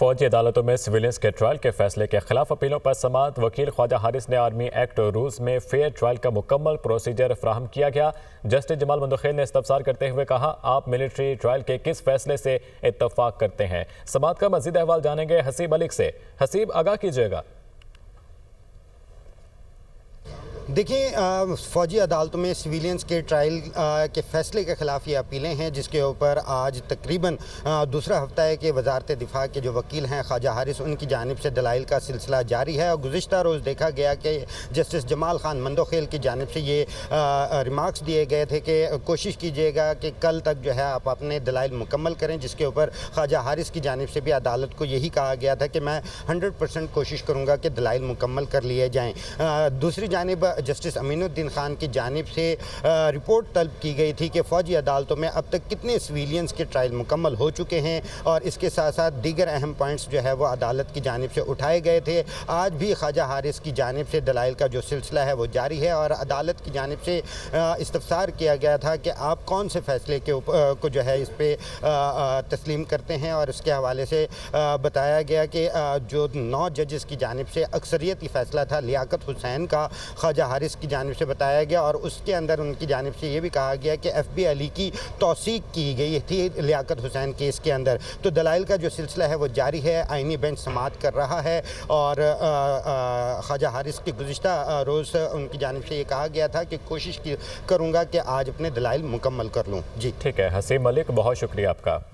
फौजी अदालतों में सिविलियंस के ट्रायल के फैसले के खिलाफ अपीलों पर समाअत। वकील ख्वाजा हारिस ने आर्मी एक्ट रूल्स में फेयर ट्रायल का मुकम्मल प्रोसीजर फ्राहम किया गया। जस्टिस जमाल मंदोखेल ने इस्तफसार करते हुए कहा, आप मिलिट्री ट्रायल के किस फैसले से इत्तफाक करते हैं। समाअत का मजीद अहवाल जानेंगे हसीब मलिक से। हसीब, आगाह कीजिएगा। देखिए, फ़ौजी अदालतों में सिविलियंस के ट्रायल के फ़ैसले के ख़िलाफ़ ये अपीलें हैं, जिसके ऊपर आज तकरीबन दूसरा हफ्ता है कि वज़ारत दिफ़ा के जो वकील हैं ख्वाजा हारिस, उनकी जानिब से दलाइल का सिलसिला जारी है। और गुज़िश्ता रोज़ देखा गया कि जस्टिस जमाल खान मंदोखेल की जानिब से ये रिमार्क्स दिए गए थे कि कोशिश कीजिएगा कि कल तक जो है आप अपने दलाइल मुकम्मल करें, जिसके ऊपर ख्वाजा हारिस की जानिब से भी अदालत को यही कहा गया था कि मैं 100% कोशिश करूँगा कि दलाइल मुकम्मल कर लिए जाएँ। दूसरी जानिब जस्टिस अमीनुद्दीन खान की जानिब से रिपोर्ट तलब की गई थी कि फ़ौजी अदालतों में अब तक कितने सिविलियंस के ट्रायल मुकम्मल हो चुके हैं, और इसके साथ साथ दीगर अहम पॉइंट्स जो है वो अदालत की जानिब से उठाए गए थे। आज भी ख्वाजा हारिस की जानिब से दलाइल का जो सिलसिला है वो जारी है, और अदालत की जानिब से इस्तफसार किया गया था कि आप कौन से फ़ैसले के को जो है इस पर तस्लीम करते हैं। और उसके हवाले से बताया गया कि जो 9 जजेस की जानिब से अक्सरियती फ़ैसला था लियाकत हुसैन का, ख्वाजा हारिस की जानिब से बताया गया, और उसके अंदर उनकी जानिब से ये भी कहा गया कि FB अली की तौसीक की गई थी लियाकत हुसैन केस के अंदर। तो दलाइल का जो सिलसिला है वो जारी है, आईनी बेंच समाअत कर रहा है। और ख्वाजा हारिस की गुज़िश्ता रोज़ उनकी जानिब से ये कहा गया था कि कोशिश करूँगा कि आज अपने दलाइल मुकम्मल कर लूँ। जी ठीक है हसीब मलिक, बहुत शुक्रिया आपका।